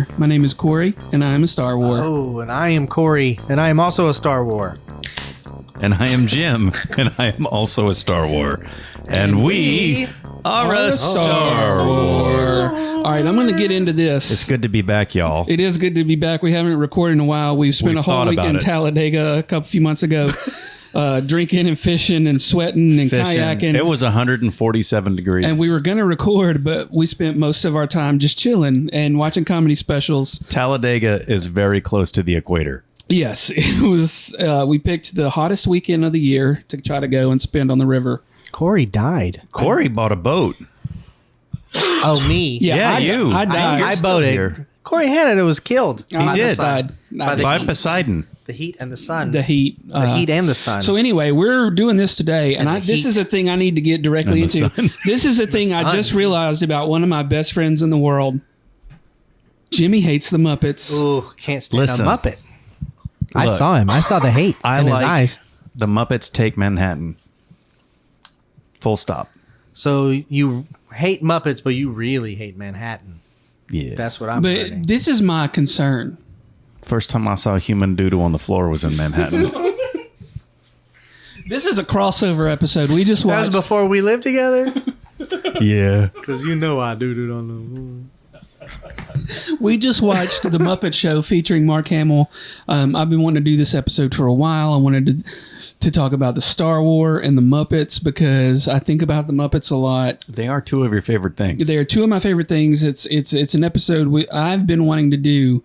there. My name is Corey, and I am a Star Wars. Oh, and I am Corey, and I am also a Star Wars. And I am Jim, and I am also a Star Wars. And we are a Star Wars. All right, I'm going to get into this. It's good to be back, y'all. It is good to be back. We haven't recorded in a while. We spent a whole week in Talladega a few months ago, drinking and fishing and sweating and kayaking. It was 147 degrees. And we were going to record, but we spent most of our time just chilling and watching comedy specials. Talladega is very close to the equator. Yes, it was. We picked the hottest weekend of the year to try to go and spend on the river. Corey died. Corey bought a boat. Oh, me? Yeah, you. I died. I boated. Corey Hannah was killed. He did. Died. By Poseidon. The heat and the sun. The heat. The heat and the sun. So anyway, we're doing this today, and this is a thing I need to get directly into. This is a thing I just realized about one of my best friends in the world. Jimmy hates the Muppets. Ooh, can't stand a Muppet. I Look, saw him. I saw the hate in his eyes. The Muppets Take Manhattan. Full stop. So you hate Muppets, but you really hate Manhattan. Yeah. That's what I'm But learning. this is my concern. First time I saw a human doodle on the floor was in Manhattan. This is a crossover episode. We just watched. That was before we lived together? Yeah. Because you know I doodled on the floor. We just watched the Muppet Show featuring Mark Hamill. I've been wanting to do this episode for a while. I wanted to talk about the Star Wars and the Muppets because I think about the Muppets a lot. They are two of your favorite things. They are two of my favorite things. It's an episode I've been wanting to do,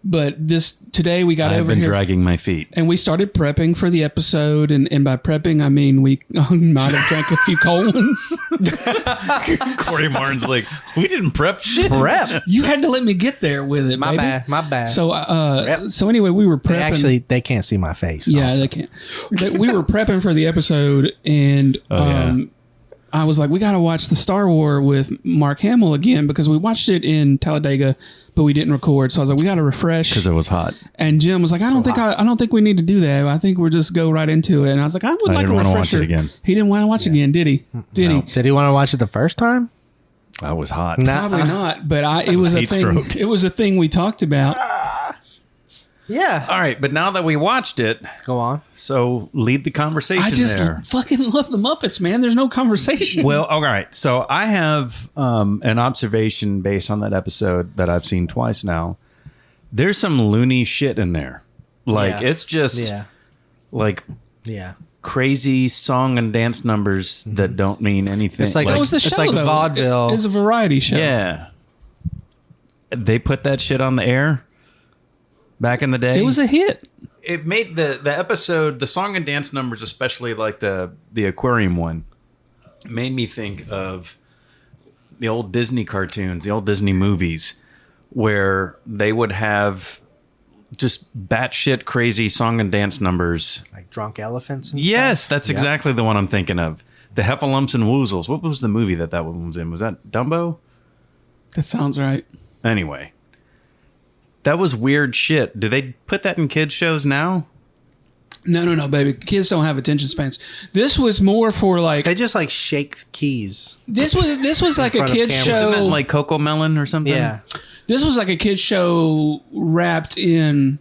but today we got over here. I've been dragging my feet. And we started prepping for the episode, and by prepping, I mean we might have drank a few cold ones. Corey Martin's like, we didn't prep shit. Prep? You had to let me get there with it, My baby. bad. So anyway, we were prepping. They can't see my face. Yeah, also. they can't. We were prepping for the episode, and I was like, we got to watch the Star Wars with Mark Hamill again because we watched it in Talladega, but we didn't record. So I was like, we got to refresh Because it was hot. And Jim was like, I don't think we need to do that. I think we'll just go right into it. And I was like, I would like a refresher. I didn't want to watch it again. He didn't want to watch it again, did he? Did he want to watch it the first time? I was hot. Probably not. But it was a thing. Heat-stroked. It was a thing we talked about. Yeah. All right, but now that we watched it, Go on. so lead the conversation I just there. fucking love the Muppets, man. There's no conversation. Well, all right. So I have an observation based on that episode that I've seen twice now. There's some loony shit in there. Like, it's just like crazy song and dance numbers that don't mean anything. It's like, that was the show, it's like though. vaudeville. It's a variety show. Yeah. They put that shit on the air back in the day. It was a hit. It made the episode, the song and dance numbers, especially like the aquarium one, made me think of the old Disney cartoons, the old Disney movies, where they would have just batshit crazy song and dance numbers. Like drunk elephants and Yes, stuff? that's exactly the one I'm thinking of. The Heffalumps and Woozles. What was the movie that one was in? Was that Dumbo? That sounds right. Anyway. That was weird shit. Do they put that in kids' shows now? No, baby. Kids don't have attention spans. This was more for like. They just like shake keys. This was like a front of kids cameras. show. Isn't that like Coco Melon or something? Yeah. This was like a kids show wrapped in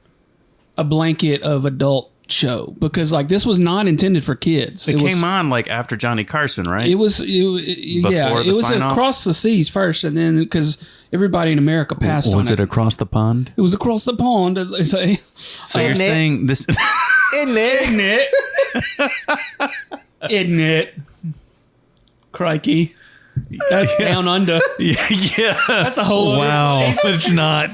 a blanket of adult show because like this was not intended for kids. It came on like after Johnny Carson, right? It was sign-off? across the seas first, and then because everybody in America passed on it. Was it across the pond? It was across the pond, as they say. So you're saying this? Isn't it? Isn't it? Crikey. That's down under. Yeah. That's a whole other Wow. place. It's not.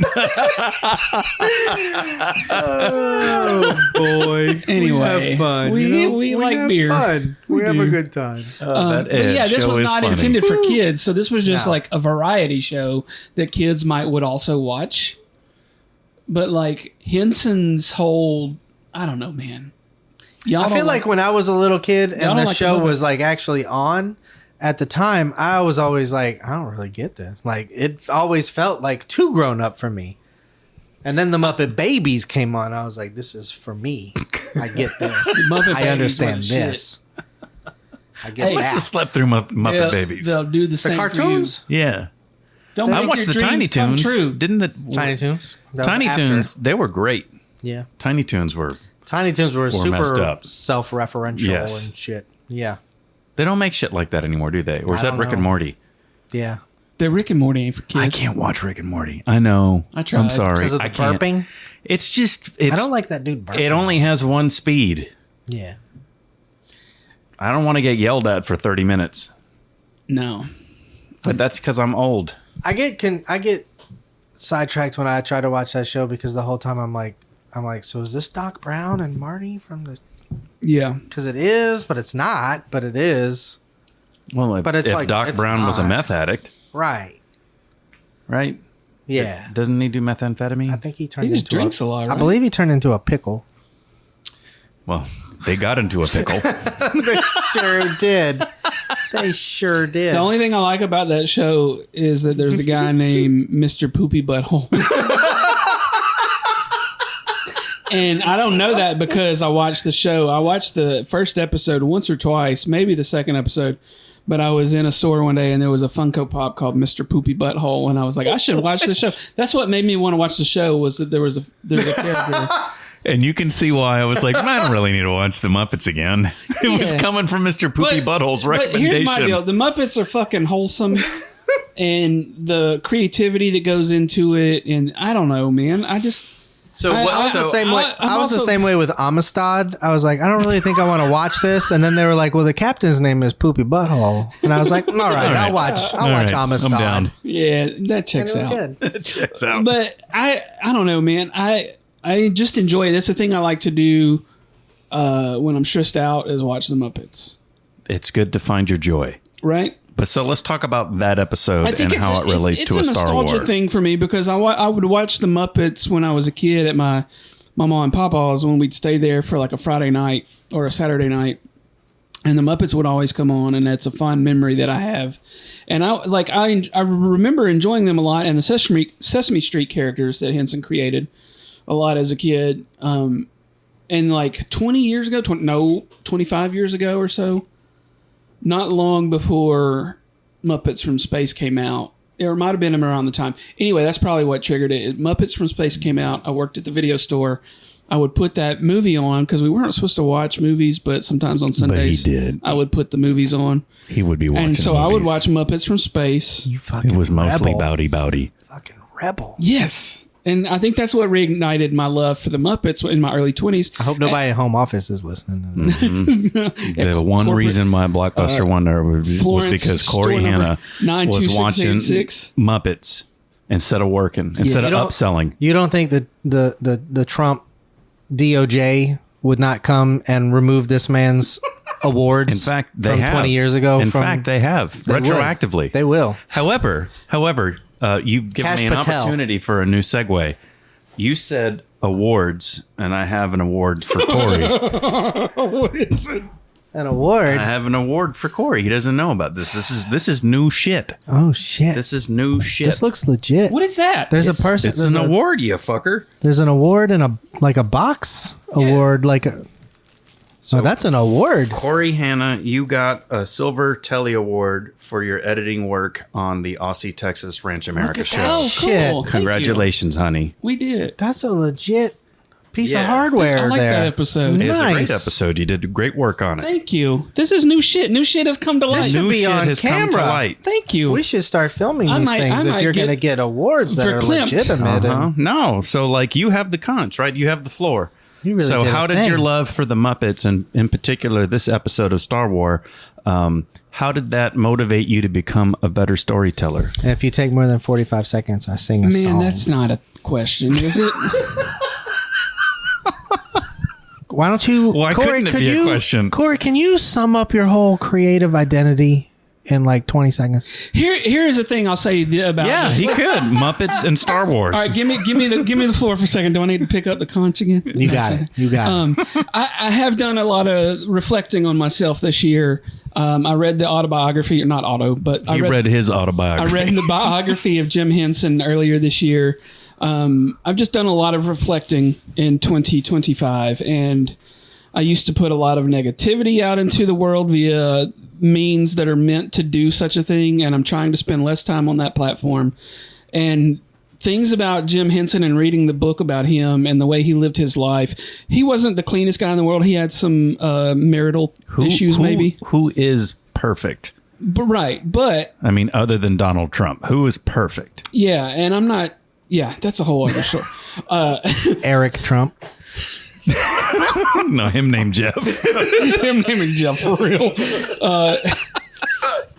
Oh boy. Anyway, we have fun. we like have beer. Fun. We have a good time. That But yeah, this show was is not funny. intended for kids, so this was just No. like a variety show that kids would also watch. But like Henson's whole, I don't know, man. I feel like when I was a little kid and don't the like show the was Muppets. like actually on at the time, I was always like, I don't really get this. Like it always felt like too grown up for me. And then the Muppet Babies came on. I was like, this is for me. I get this. Muppet I Babies understand were the shit. this. I get Hey, Must that. have slept through Muppet Babies. They'll do the The same cartoons? Yeah. Don't I make watched your the Tiny dreams come Toons. true. Didn't the Tiny Toons. That was Tiny after. Toons? They were great. Yeah. Tiny Toons were. Tiny Toons were messed super up. self-referential Yes. and shit. Yeah. They don't make shit like that anymore, do they? Or is I that don't Rick and know. Morty? Yeah. The Rick and Morty ain't for kids. I can't watch Rick and Morty. I know. I tried. I'm sorry. Because of the I can't. burping. It's just. It's, I don't like that dude burping. It only has one speed. Yeah. I don't want to get yelled at for 30 minutes. No. But that's because I'm old. I get sidetracked when I try to watch that show because the whole time I'm like, so is this Doc Brown and Marty from the? Yeah. Because it is, but it's not. But it is. Well, But it's if like, Doc it's Brown was a not. meth addict, Right. right? Yeah. Doesn't he do methamphetamine? I think he turned He just into drinks a lot, I right? believe he turned into a pickle. Well, they got into a pickle. They sure did. They sure did. The only thing I like about that show is that there's a guy named Mr. Poopy Butthole. And I don't know that because I watched the show. I watched the first episode once or twice, maybe the second episode. But I was in a store one day and there was a Funko Pop called Mr. Poopy Butthole, and I was like, I should watch the show. That's what made me want to watch the show, was that there's a character. And you can see why I was like, I don't really need to watch the Muppets again. It was Yeah. coming from Mr. Poopy Butthole's recommendation. But here's my deal: the Muppets are fucking wholesome, and the creativity that goes into it, and I don't know, man. I just So I- what? I was so the same way. I'm I was the also- same way with Amistad. I was like, I don't really think I want to watch this. And then they were like, well, the captain's name is Poopy Butthole. And I was like, all right, I'll watch All right, Amistad. I'm down. yeah, that And checks it was out. good. Checks out. But I don't know, man. I just enjoy it. That's the thing I like to do when I'm stressed out, is watch the Muppets. It's good to find your joy. Right? But so let's talk about that episode and how it relates it's to a Star nostalgia Wars. thing for me, because I would watch the Muppets when I was a kid at my mom and papa's, when we'd stay there for like a Friday night or a Saturday night, and the Muppets would always come on, and that's a fond memory that I have. And I remember enjoying them a lot, and the Sesame Street characters that Henson created a lot as a kid. And like 20 years ago, 25 years ago or so, not long before Muppets from Space came out, or it might have been around the time. Anyway, that's probably what triggered it. Muppets from Space came out. I worked at the video store. I would put that movie on because we weren't supposed to watch movies, but sometimes on Sundays did. I would put the movies on. He would be watching And so I would movies. watch Muppets from Space. You fucking It was mostly rebel. Bowdy. Fucking rebel. Yes. And I think that's what reignited my love for the Muppets in my early 20s. I hope nobody at home office is listening. The one reason why Blockbuster won there was Florence, because store Corey number Hanna was watching 92686. Muppets instead of working, instead You of don't- upselling. You don't think that the Trump DOJ would not come and remove this man's awards? In fact, they from have 20 years ago. In from, fact, they have They will. retroactively. They will. However, you've given Cash me an Patel. opportunity for a new segue. You said awards, and I have an award for Corey. What is it? An award. I have an award for Corey. He doesn't know about this. This is new shit. Oh shit! This is new shit. This looks legit. What is that? There's a person. It's there's an a- award, you fucker. There's an award and a box award, like a. So that's an award. Corey Hanna, you got a Silver Telly Award for your editing work on the Aussie Texas Ranch America at show. that. Oh, Shit. cool. Thank Congratulations, honey. you. We did it. That's a legit piece Yeah. of hardware. I like there. that episode. It's a great Nice. episode. You did great work on it. Thank you. This is new shit. New shit has come to light. should New be shit on has come to camera. light. Thank you. We should start filming I these might- things I if might you're going to get- get awards that are verklempt. legitimate. Uh-huh. And No, so like you have the conch, right? You have the floor. You really so did how a did thing. your love for the Muppets, and in particular this episode of Star Wars, how did that motivate you to become a better storyteller? and if you take more than 45 seconds, I sing a Man, song. that's not a question, is it? Why don't you, Why Corey? couldn't it could be a you, question? Corey, can you sum up your whole creative identity in like 20 seconds? Here's the thing I'll say about Yeah, this. he could. Muppets and Star Wars. All right, give me the floor for a second. Do I need to pick up the conch again? You got it. You got it. I have done a lot of reflecting on myself this year. I read the autobiography, or not auto, but I He read his autobiography. I read the biography of Jim Henson earlier this year. I've just done a lot of reflecting in 2025, and I used to put a lot of negativity out into the world via means that are meant to do such a thing, and I'm trying to spend less time on that platform. And things about Jim Henson and reading the book about him and the way he lived his life, he wasn't the cleanest guy in the world. He had some marital issues, maybe. Who is perfect? But I mean, other than Donald Trump, who is perfect? Yeah, and I'm not. Yeah, that's a whole other story. Eric Trump. No, him named Jeff. Him naming Jeff for real.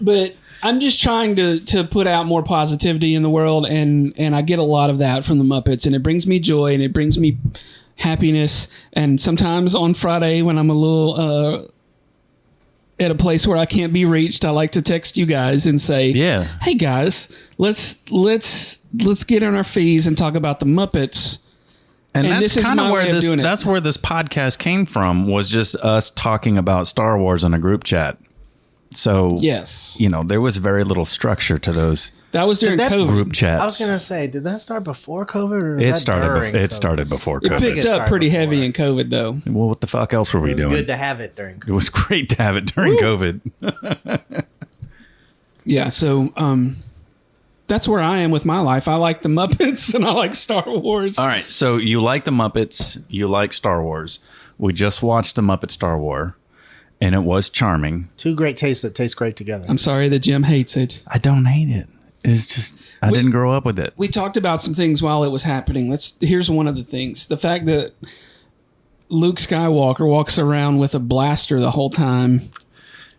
But I'm just trying to put out more positivity in the world, and I get a lot of that from the Muppets, and it brings me joy and it brings me happiness. And sometimes on Friday when I'm a little at a place where I can't be reached, I like to text you guys and say, yeah, hey guys, let's get on our fees and talk about the Muppets. And that's kind of where that's where this podcast came from, was just us talking about Star Wars in a group chat. So, yes, there was very little structure to those. That was during COVID. Group chats. I was going to say, did that start before COVID? Or it started before COVID. It picked up pretty heavy in COVID, though. Well, what the fuck else were we doing? It was good to have it during COVID. It was great to have it during COVID. Yeah, so that's where I am with my life. I like the Muppets and I like Star Wars. All right, so you like the Muppets, you like Star Wars. We just watched the Muppet Star Wars, and it was charming. Two great tastes that taste great together. I'm sorry that Jim hates it. I don't hate it. It's just I didn't grow up with it. We talked about some things while it was happening. Here's one of the things: the fact that Luke Skywalker walks around with a blaster the whole time.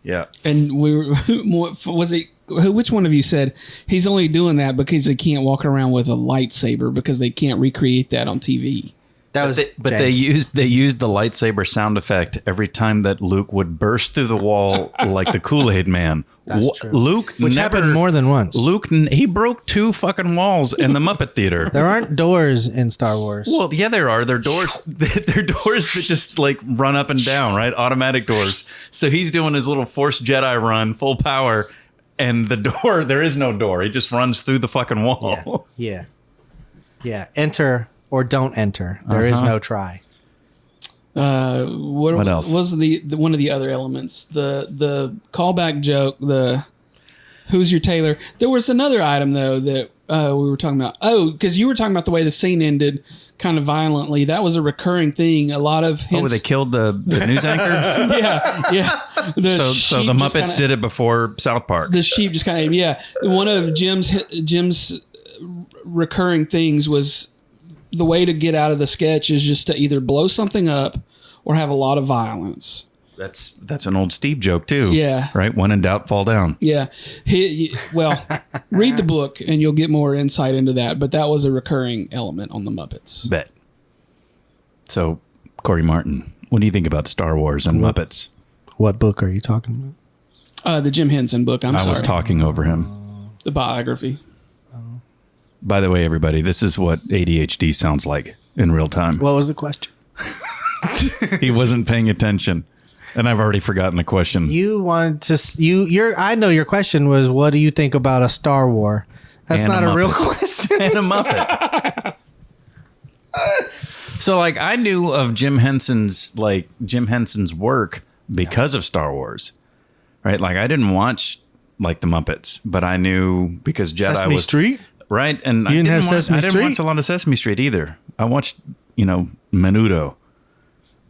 Yeah, and which one of you said he's only doing that because he can't walk around with a lightsaber because they can't recreate that on TV? But they used the lightsaber sound effect every time that Luke would burst through the wall like the Kool-Aid Man. That's true. Which happened more than once. Luke, he broke 2 fucking walls in the Muppet Theater. There aren't doors in Star Wars. Well, yeah, there are. They're doors. They're doors that just like run up and down, right? Automatic doors. So he's doing his little Force Jedi run, full power, and the door, there is no door. He just runs through the fucking wall. Yeah. Enter or don't enter. There is no try. What else was the one of the other elements? The callback joke. The who's your tailor? There was another item though that we were talking about. Oh, because you were talking about the way the scene ended, kind of violently. That was a recurring thing. A lot of hints. Where they killed the news anchor. yeah. So the Muppets did it before South Park. The sheep just kind of One of Jim's recurring things was, the way to get out of the sketch is just to either blow something up or have a lot of violence. That's an old Steve joke too. Yeah. Right? When in doubt, fall down. Yeah. Read the book and you'll get more insight into that. But that was a recurring element on the Muppets. Bet. So, Corey Martin, what do you think about Star Wars and Muppets? What book are you talking about? The Jim Henson book. I was talking over him. The biography. By the way, everybody, this is what ADHD sounds like in real time. What was the question? He wasn't paying attention, and I've already forgotten the question. You wanted to I know your question was, what do you think about a Star Wars? That's not a real question. And a Muppet. So I knew of Jim Henson's work because of Star Wars. Right? I didn't watch the Muppets, but I knew because Jedi Sesame Street? Right, and I didn't watch a lot of Sesame Street either. I watched, Menudo.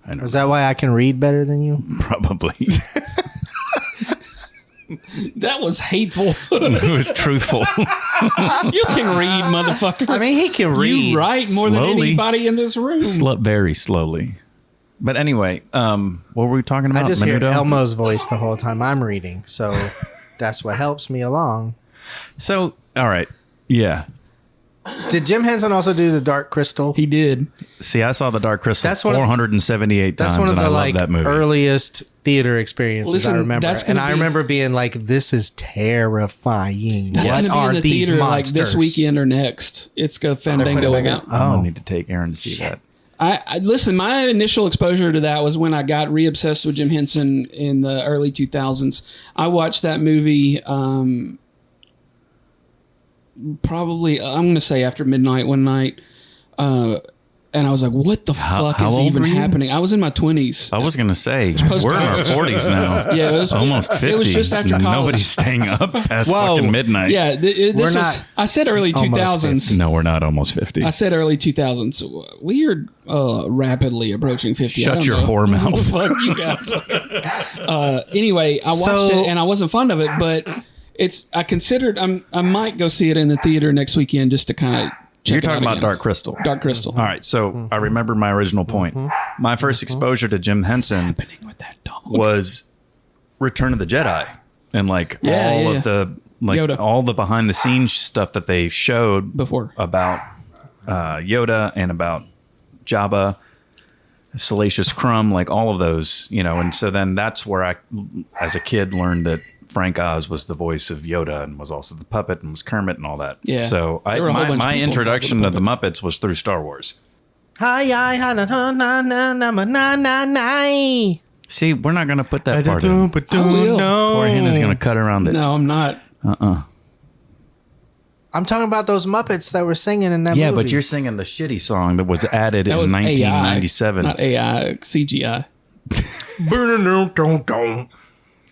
Is that why I can read better than you? Probably. That was hateful. It was truthful. You can read, motherfucker. I mean, he can read. You write more than anybody in this room. Very slowly. But anyway, what were we talking about? I just Menudo? hear Elmo's voice the whole time I'm reading, so that's what helps me along. So, all right. Yeah. Did Jim Henson also do the Dark Crystal? He did. See, I saw the Dark Crystal That's 478 times, that's one of and the I love that movie. earliest theater experiences I remember. And I remember being like, this is terrifying. That's what are in the these theater, monsters? this weekend or next. It's got Fandango out. I'm going to need to take Aaron to see that. I listen, my initial exposure to that was when I got re-obsessed with Jim Henson in the early 2000s. I watched that movie probably, I'm going to say after midnight one night. And I was like, what the fuck how is old even were you? happening? I was in my 20s. I was going to say, we're in our 40s now. Yeah, it was Almost 50. It was just after college. Nobody's staying up past Whoa. fucking midnight. Yeah, this We're was, not I said early almost 2000s. No, we're not almost 50. I said early 2000s. We are rapidly approaching 50. Shut your whore mouth. Fuck you guys. Anyway, I watched it and I wasn't fond of it, but I considered I might go see it in the theater next weekend just to kind of check You're it out talking about again. Dark Crystal. Dark Crystal. All right, so I remember my original point. My first exposure to Jim Henson With that dog. was Return of the Jedi, and like Yeah, all yeah, of the like Yoda. all the behind the scenes stuff that they showed Before. about Yoda and about Jabba, Salacious Crumb, like all of those, and so then that's where I, as a kid, learned that Frank Oz was the voice of Yoda and was also the puppet and was Kermit and all that. Yeah. So There were a whole bunch of my people introduction with to the the Muppets was through Star Wars. See, we're not going to put that part in. Corey Hannah's going to cut around it. No, I'm not. I'm talking about those Muppets that were singing in that movie. Yeah, but you're singing the shitty song that was added That in was 1997. AI, not AI, CGI.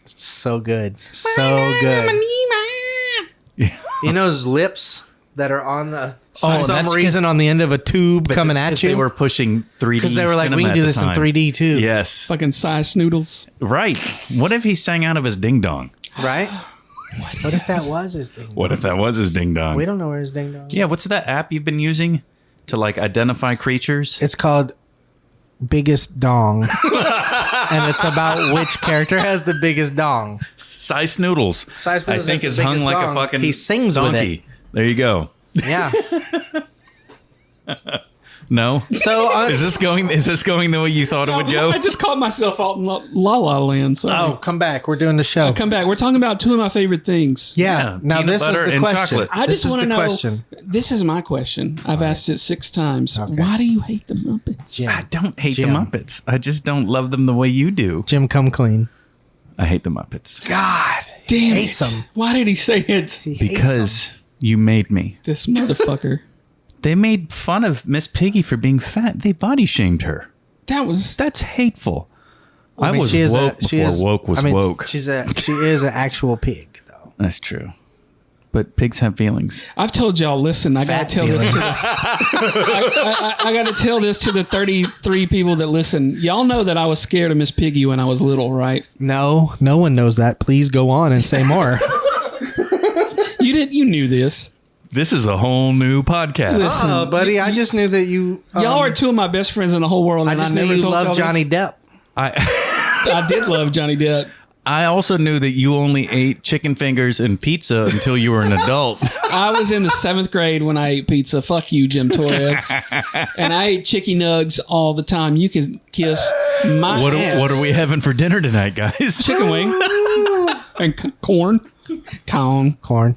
So good. So good. You know those lips that are on the for some that's reason on the end of a tube coming at you? They were pushing 3D Because they were like, cinema we can at do the this in time. 3D too. Yes. Fucking size noodles. Right. What if he sang out of his ding dong? Right? What if that was his ding dong? What if that was his ding dong? We don't know where his ding dong is. Yeah, what's that app you've been using to like identify creatures? It's called Biggest Dong. And it's about which character has the biggest dong. Size Noodles. Size Noodles I think has is the hung biggest like dong. a fucking He sings with donkey. There you go. Yeah. No. So Is this going the way you thought it would go? I just caught myself out in La La Land. Sorry. oh, come back. We're doing the show. Come back. We're talking about two of my favorite things. Yeah. Now peanut this is butter the and question. chocolate. I This just is want to the know. question. This is my question. I've asked it 6 times. Why do you hate the Muppets? Yeah. I don't hate Jim. the Muppets. I just don't love them the way you do. Jim, come clean. I hate the Muppets. God. Damn hates it. them. Why did he say it? He hates them. Because you made me. This motherfucker. They made fun of Miss Piggy for being fat. They body shamed her. That's hateful. I mean, was she is woke she before is- woke was I mean, woke. she is an actual pig, though. That's true. But pigs have feelings. I've told y'all, listen, I gotta Fat tell this to feelings. I gotta tell this to the 33 people that listen. Y'all know that I was scared of Miss Piggy when I was little, right? No one knows that. Please go on and say more. You knew this. This is a whole new podcast. Oh, buddy, I just knew that you. Y'all are two of my best friends in the whole world. I And just I knew never you told y'all love this. Johnny Depp. I did love Johnny Depp. I also knew that you only ate chicken fingers and pizza until you were an adult. I was in the 7th grade when I ate pizza. Fuck you, Jim Torres. And I ate chicken nugs all the time. You can kiss my ass. What are we having for dinner tonight, guys? Chicken wing. And corn. Corn.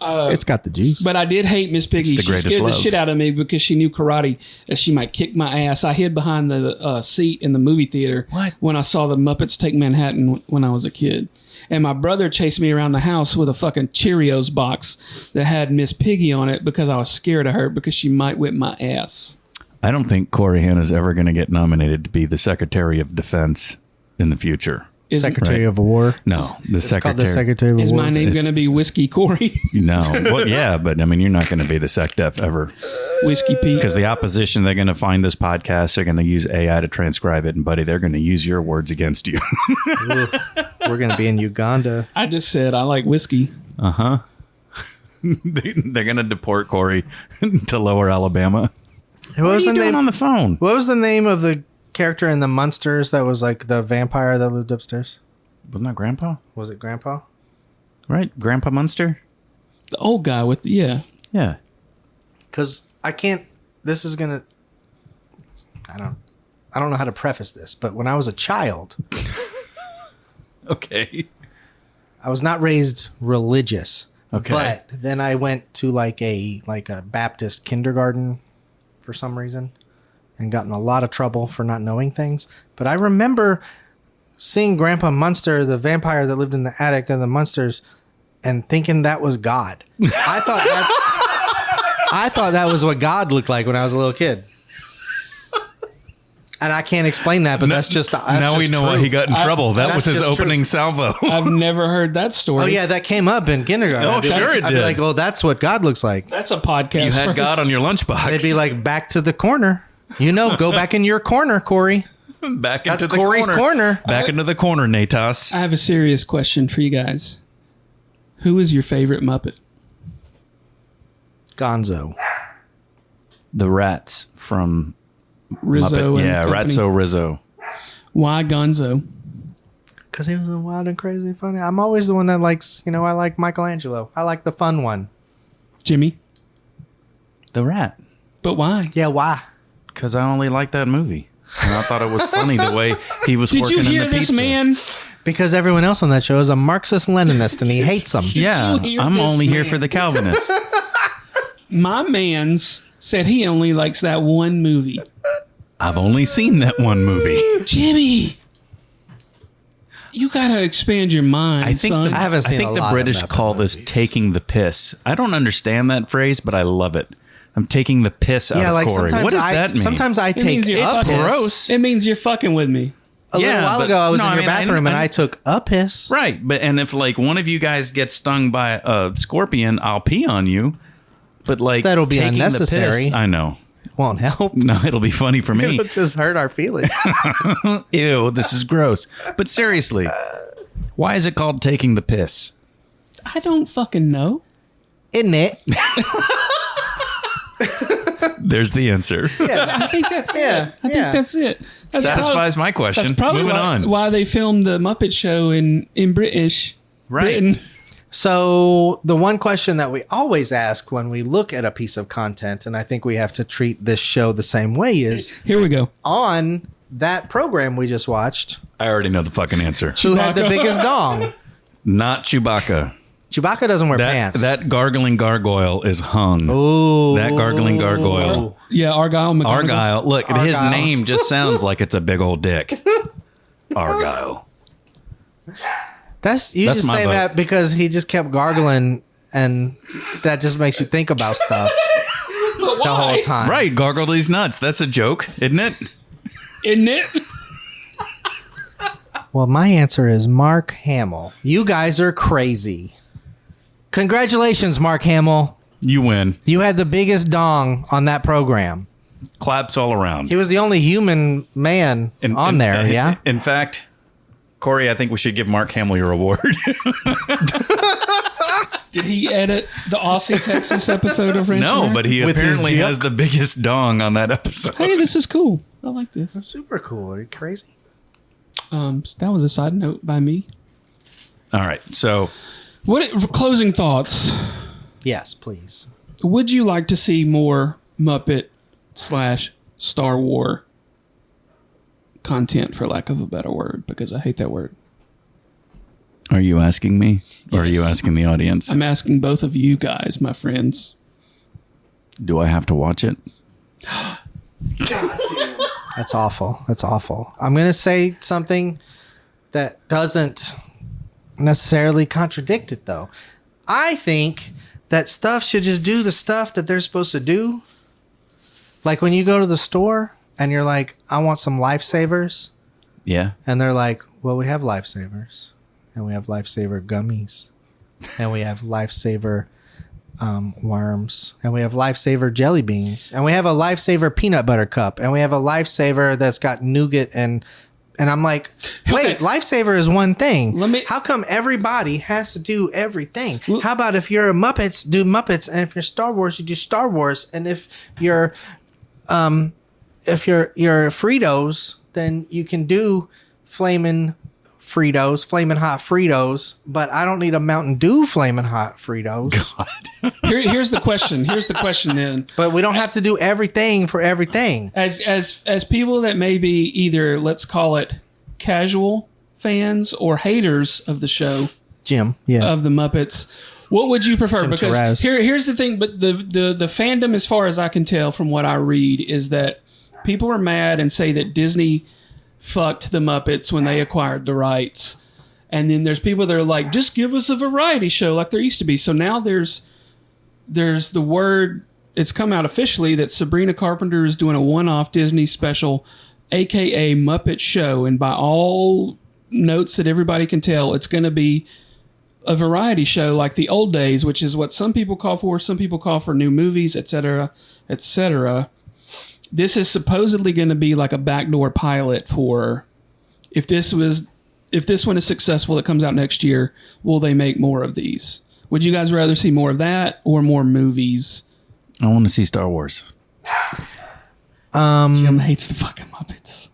It's got the juice. But I did hate Miss Piggy. It's the She greatest scared love. the shit out of me because she knew karate and she might kick my ass. I hid behind the seat in the movie theater when I saw the Muppets Take Manhattan when I was a kid. And my brother chased me around the house with a fucking Cheerios box that had Miss Piggy on it because I was scared of her because she might whip my ass. I don't think Corey Hanna's ever going to get nominated to be the Secretary of Defense in the future. Secretary of War. No, the It's called Secretary. the Secretary of Is War. my name going to be Whiskey Corey? No. Well, yeah, but I mean, you're not going to be the SecDef ever. Whiskey Pete? Because the opposition, they're going to find this podcast. They're going to use AI to transcribe it. And, buddy, they're going to use your words against you. We're going to be in Uganda. I just said I like whiskey. They're going to deport Corey to Lower Alabama. What was What are the you doing name? on the phone? What was the name of the character in the Munsters that was like the vampire that lived upstairs? Wasn't that Grandpa? Was it Grandpa? Right? Grandpa Munster? The old guy with, yeah. Yeah. Because I can't. This is gonna. I don't know how to preface this, but when I was a child, Okay. I was not raised religious. Okay. But then I went to like a Baptist kindergarten for some reason and got in a lot of trouble for not knowing things. But I remember seeing Grandpa Munster, the vampire that lived in the attic of the Munsters, and thinking that was God. I thought that was what God looked like when I was a little kid. And I can't explain that, but that's just now we know true. why he got in trouble. That was that's his just opening salvo. I've never heard that story. Oh yeah, that came up in kindergarten. Oh, I'd be sure like, it I'd be did. like, well, that's what God looks like. That's a podcast. You had first. God on your lunchbox. They'd be like, back to the corner. Go back in your corner, Corey. back That's into the Corey's corner. Back into the corner, Natos. I have a serious question for you guys. Who is your favorite Muppet? Gonzo. The rats from Rizzo. Muppet. And Yeah, company. Ratso Rizzo. Why Gonzo? Because he was wild and crazy and funny. I'm always the one that likes, I like Michelangelo. I like the fun one. Jimmy. The rat. But why? Yeah, why? Because I only liked that movie. And I thought it was funny the way he was Did working you hear in the this pizza. man? Because everyone else on that show is a Marxist-Leninist and he hates them. Yeah, you hear I'm this only here man? for the Calvinists. My man's said he only likes that one movie. I've only seen that one movie. Jimmy, you gotta expand your mind, I think son. I haven't seen a the lot of British Muppet call this movies. taking the piss. I don't understand that phrase, but I love it. I'm taking the piss out Yeah, of like Corey. sometimes What does that mean? Sometimes I It take means you're a fucking- piss. gross. It means you're fucking with me. A little Yeah, while but- ago, I was no, in I your mean, I- bathroom and I- I took a piss. Right, but and if like one of you guys gets stung by a scorpion, I'll pee on you. But like That'll be taking the unnecessary. piss, I know. Won't help. No, it'll be funny for me. It'll just hurt our feelings. Ew, this is gross. But seriously, why is it called taking the piss? I don't fucking know. Isn't it? There's the answer. I think that's Yeah, it. I think yeah. that's it. That's Satisfies my question. That's probably Moving why, on. why they filmed the Muppet Show in British. Right. Britain. So the one question that we always ask when we look at a piece of content, and I think we have to treat this show the same way, is Here we go. on that program we just watched, I already know the fucking answer. who had the Chewbacca. biggest dong? Not Chewbacca. Chewbacca doesn't wear pants. That gargling gargoyle is hung. Ooh. That gargling gargoyle. Yeah, Argyle. McGonagall. Argyle. Look, his Argyle. name just sounds like it's a big old dick. Argyle. That's you That's just my say vote. that because he just kept gargling, and that just makes you think about stuff the whole time. Right, gargle these nuts. That's a joke, isn't it? Isn't it? Well, my answer is Mark Hamill. You guys are crazy. Congratulations, Mark Hamill. You win. You had the biggest dong on that program. Claps all around. He was the only human man on there, yeah? In fact, Corey, I think we should give Mark Hamill your award. Did he edit the Aussie Texas episode of Ranch No, and but he With his apparently dick? has the biggest dong on that episode. Hey, this is cool. I like this. That's super cool. Are you crazy? That was a side note by me. All right, so What closing thoughts? Yes, please. Would you like to see more Muppet / Star Wars content, for lack of a better word, because I hate that word? are you asking me or are you Yes. asking the audience? I'm asking both of you guys, my friends. Do I have to watch it? That's awful. That's awful. I'm going to say something that doesn't necessarily contradict it, though. I think that stuff should just do the stuff that they're supposed to do. Like when you go to the store and you're like, I want some lifesavers. Yeah. And they're like, well, we have lifesavers. And we have lifesaver gummies. And we have lifesaver worms. And we have lifesaver jelly beans. And we have a lifesaver peanut butter cup. And we have a lifesaver that's got nougat and I'm like, wait, Okay. lifesaver is one thing. Let me- How come everybody has to do everything? How about if you're a Muppets, do Muppets, and if you're Star Wars, you do Star Wars, and if you're Fritos, then you can do flamin' hot Fritos, but I don't need a Mountain Dew flamin' hot Fritos. Here's the question. Here's the question then. But we don't have to do everything for everything. As people that may be either, let's call it, casual fans or haters of the show, Jim, yeah. of the Muppets, what would you prefer? Jim Because Therese. here's the thing, but the fandom, as far as I can tell from what I read, is that people are mad and say that Disney fucked the Muppets when they acquired the rights. And then there's people that are like, just give us a variety show like there used to be. So now there's the word, it's come out officially that Sabrina Carpenter is doing a one-off Disney special aka Muppet Show, and by all notes that everybody can tell, it's going to be a variety show like the old days, which is what some people call for. Some people call for new movies, etc., etc. This is supposedly going to be like a backdoor pilot for if this one is successful that comes out next year, will they make more of these? Would you guys rather see more of that or more movies? I want to see Star Wars. Jim hates the fucking Muppets.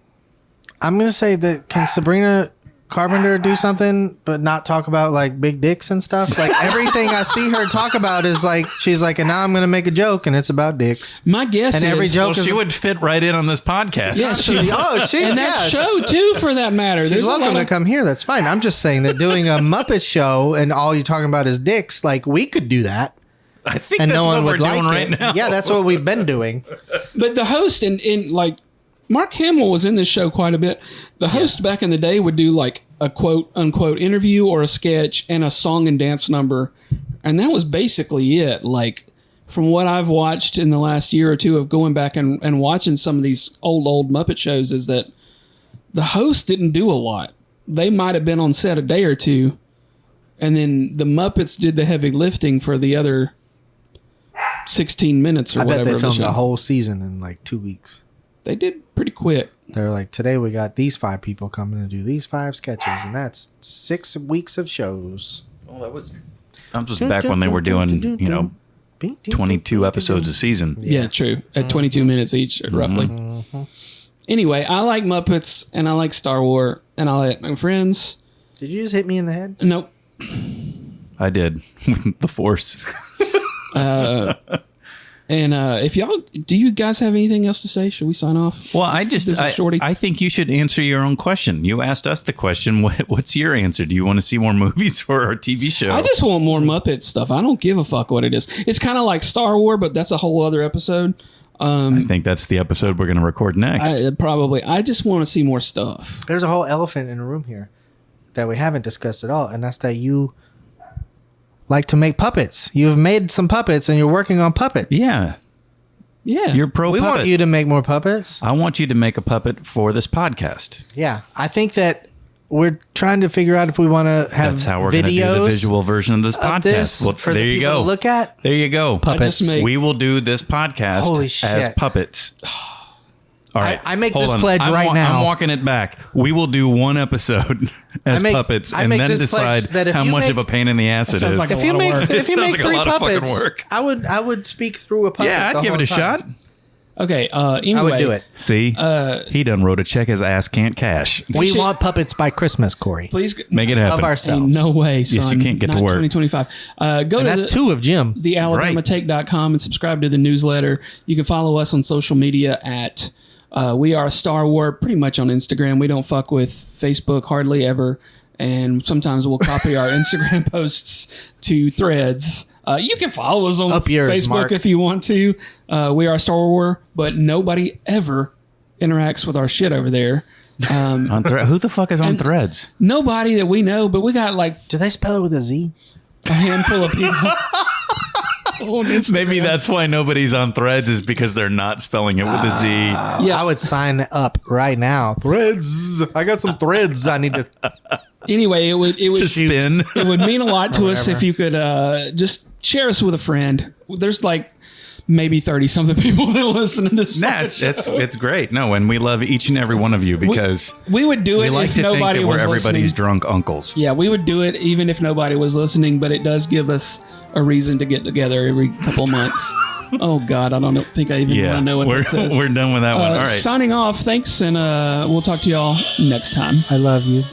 I'm gonna say that can Sabrina Carpenter do something but not talk about like big dicks and stuff? Like everything I see her talk about is like she's like, and now I'm gonna make a joke and it's about dicks. My guess and is every joke she would fit right in on this podcast. Yeah, she's and that show too, for that matter. She's welcome to come here. That's fine. I'm just saying that doing a Muppet show and all you're talking about is dicks. Like we could do that. I think and that's no one what would we're like doing it. right now. Yeah, that's what we've been doing. But the host in like Mark Hamill was in this show quite a bit. The host back in the day would do like a quote unquote interview or a sketch and a song and dance number, and that was basically it. Like from what I've watched in the last year or two of going back and watching some of these old Muppet shows, is that the host didn't do a lot. They might have been on set a day or two, and then the Muppets did the heavy lifting for the other 16 minutes or whatever. I bet they of the filmed show. a whole season in like 2 weeks. They did pretty quick. They're like, today we got these 5 people coming to do these 5 sketches, and that's 6 weeks of shows. Well, that was back when they were doing, 22 episodes a season. Yeah, true. At 22 minutes each, roughly. Anyway, I like Muppets, and I like Star Wars, and I like my friends. Did you just hit me in the head? Nope. I did. The Force. And if y'all, do you guys have anything else to say? Should we sign off? Well, I think you should answer your own question. You asked us the question. What's your answer? Do you want to see more movies or a TV show? I just want more Muppet stuff. I don't give a fuck what it is. It's kind of like Star Wars, but that's a whole other episode. I think that's the episode we're going to record next. Probably. I just want to see more stuff. There's a whole elephant in the room here that we haven't discussed at all, and that's that you like to make puppets. You've made some puppets, and you're working on puppets. Yeah. Yeah. You're pro We puppet. want you to make more puppets. I want you to make a puppet for this podcast. Yeah. I think that we're trying to figure out if we want to have That's how we're going to do the visual version of this podcast. this for there the you people go. to look at. There you go. Puppets. I just We will do this podcast Holy as shit. puppets. All right. I make hold this on. pledge right now. I'm walking it back. We will do one episode as puppets I and make then this pledge decide that if how you much make- of a pain in the ass it sounds is. like a If you lot of make work. if you Sounds make like a 3 lot of fucking puppets, work. I would speak through a puppet. Yeah, the I'd give whole it a time. shot. Okay. Anyway. I would do it. See? he done wrote a check his ass can't cash. We should- want puppets by Christmas, Corey. Please. Make it happen. Of ourselves. Ain't no way, son. Yes, you can't get to Not work. 2025. Go And to that's 2 of Jim. thealabamatake.com and subscribe to the newsletter. You can follow us on social media at We Are Star Wars, pretty much on Instagram. We don't fuck with Facebook hardly ever, and sometimes we'll copy our Instagram posts to Threads. You can follow us on Up yours, Facebook Mark. if you want to. We Are Star Wars, but nobody ever interacts with our shit over there. On who the fuck is on Threads? Nobody that we know, but we got like Do they spell it with a Z? a handful of people. on Instagram. Maybe that's why nobody's on Threads is because they're not spelling it with a Z. Yeah. I would sign up right now. Threads. I got some threads I need to. Anyway, it would To spin. it would mean a lot to us if you could just share us with a friend. There's like maybe 30 something people that listen to this. Nah, it's great. No, and we love each and every one of you because We would do we it like if to think nobody that was we're everybody's listening. drunk uncles. Yeah, we would do it even if nobody was listening, but it does give us a reason to get together every couple months. Oh God, I don't think I even want to know what we're, that says. we're done with that one. All right. Signing off. Thanks, and we'll talk to y'all next time. I love you.